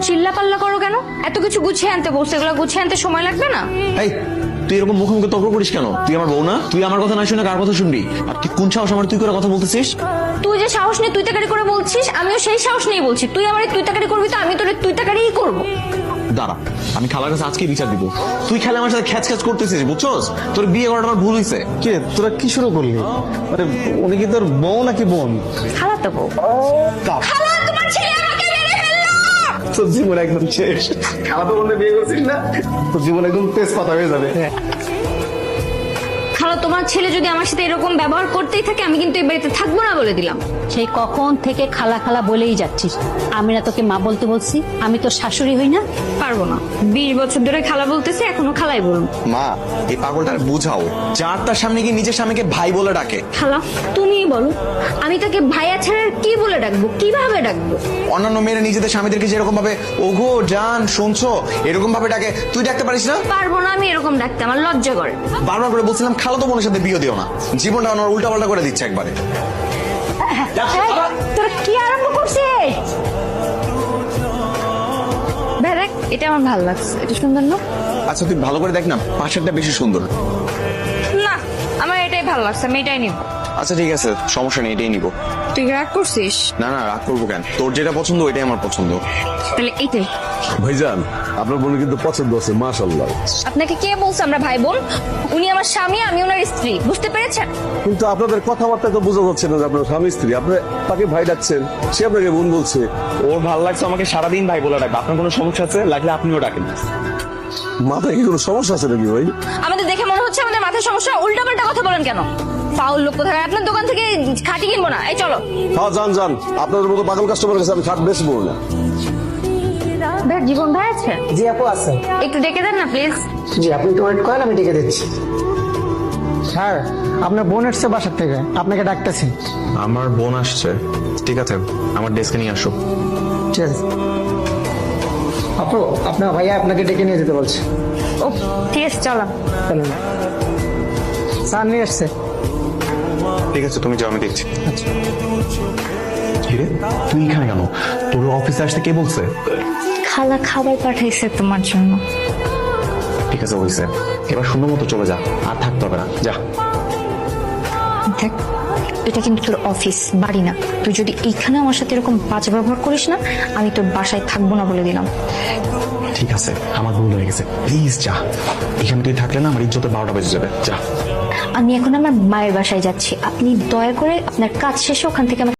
চিল্লা পাল্লা করো কেন? এত কিছু গুছিয়ে আনতে বলছো, এগুলো গুছিয়ে আনতে সময় লাগবে না? এই তুই এরকম মুখে মুখে তর্ক করিস কেন? তুই আমার বউ না? তুই আমার কথা না শুনে কার কথা শুনবি? আর তুই কোন সাহস আমার তুই করে কথা বলতেছিস? তুই যে সাহস নিয়ে তুই তাকারি করে বলছিস, আমিও সেই সাহস নিয়ে বলছি। তুই আমার তুই তাকারি করবি তো আমি তোর তুই তাকারিই করবো। দাঁড়া, আমি খালার কাছে আজকে বিচার দিব। তুই খেলে আমার সাথে খ্যাচ খ্যাচ করতেছিস, বুঝছস? তোর বিয়ে করাটা আমার ভুল হয়েছে। কে তোরা কি শুরু করলি? আরে উনি কি তোর বউ নাকি বোন? খালাতো বউ। খালা, তোমার ছেলে আমাকে মেরে ফেললো। তোর জীবন একদম শেষ। খালা তো বলতে বিয়ে করছিস না, তোর জীবন একদম তেজপাতা হয়ে যাবে। খালা, তোমার ছেলে যদি আমার সাথে এরকম ব্যবহার করতেই থাকে আমি কিন্তু এই বাড়িতে থাকবো না বলে দিলাম। সেই কখন থেকে খালা খালা বলেই যাচ্ছিস। আমি না তোকে মা বলতে বলছি? আমি তোর শাশুড়ি হই না? পারবো না, 20 বছর ধরে খালা বলতেছে, এখনো খালাই বলুন। মা, এই পাগলটার বুঝাও, যার তার সামনে গিয়ে নিজের স্বামীকে ভাই বলে ডাকে। খালা, তুমিই বলো, আমি তাকে ভাইয়া ছাড়া আর কি বলে ডাকবো, কিভাবে ডাকবো? অন্যান্য মেয়েরা নিজেদের স্বামীদেরকে যেরকম ভাবে ওগো জান শুনছো এরকম ভাবে ডাকে, তুই ডাকতে পারিস না? পারবো না আমি এরকম ডাকতে, আমার লজ্জা করে। বারবার করে বলছিলাম খালা তো বোনের সাথে বিয়ে দিও না, জীবনটা আমার উল্টা পাল্টা করে দিচ্ছে একবারে। তোরা কি আরম্ভ করছিস? দেখ, এটা আমার ভালো লাগছে, এটা সুন্দর না? আচ্ছা তুই ভালো করে দেখ না, পাশেরটা বেশি সুন্দর। না, আমার এটাই ভালো লাগছে, আমি এটাই নিব। আচ্ছা ঠিক আছে, সমস্যা নেই, এটাই নিবো। তুই রাগ করছিস? না না, রাগ করবো কেন? তোর যেটা পছন্দ ওইটাই আমার পছন্দ। তাহলে এইটাই। ভাইজান, আপনার বোনের কিন্তু পছন্দ আছে, মাশাআল্লাহ। আপনাকে কে বলছে আমরা ভাই বোন? উনি আমার স্বামী, আমি ওনার স্ত্রী, বুঝতে পেরেছেন? কিন্তু আপনাদের কথাবার্তা তো বোঝা যাচ্ছে না যে আপনার স্বামী স্ত্রী। আপনি তাকে ভাই ডাকছেন, সে আপনাকে বোন বলছে। ওর ভালো লাগছে আমাকে সারাদিন ভাই বলে ডাকবে। আপনার কোনো সমস্যা আছে? লাগলে আপনিও ডাকেন। মাথায় কি কোনো সমস্যা আছে নাকি ভাই? আমাদের দেখে মনে হচ্ছে আমাদের মাথায় সমস্যা। উল্টাপাল্টা কথা বলেন কেন? ফাউল লোক কোথায়? আপনার দোকান থেকে খাঁটি কিনবো না, এই চলো। হ্যাঁ যান যান, আপনাদের মতো পাগল কাস্টমার কাছে আমি খাট বেচবো না। ভাই, জীবন ভাই আছে? জি আপু আছে। একটু ডেকে দেন না প্লিজ। জি আপনি একটু ওয়েট করেন, আমি ডেকে দিচ্ছি। স্যার, আপনার বোন এসছে বাসার থেকে, আপনাকে ডাকতেছি। আমার বোন আসছে? ঠিক আছে, আমার ডেস্কে নিয়ে আসো। ঠিক আছে আপু, আপনার ভাইয়া আপনাকে ডেকে নিয়ে যেতে বলছে। ও ঠিক আছে, চলো। চলুন। স্যার নিয়ে এসছে। ঠিক আছে, তুমি যাও, আমি দেখছি। আচ্ছা। কিরে, তুই এখানে কেন? তোর অফিসে আসতে কে বলছে? খালা খাবার পাঠাইছে তোমার জন্য। ঠিক আছে হয়েছে, এবার সুন্দর মতো চলে যা, আর থাকতে হবে না, যা। দেখ, এটা কিন্তু তোর অফিস, বাড়ি না। তুই যদি এইখানে আমার সাথে এরকম বাজে ব্যবহার করিস না, আমি তোর বাসায় থাকবো না বলে দিলাম। ঠিক আছে, আমার ভুল হয়ে গেছে, প্লিজ যা। এখানে তুই থাকলে না আমার ইজ্জতে 12টা বেজে যাবে, যা। আমি এখন আমার মায়ের বাসায় যাচ্ছি, আপনি দয়া করে আপনার কাজ শেষে ওখান থেকে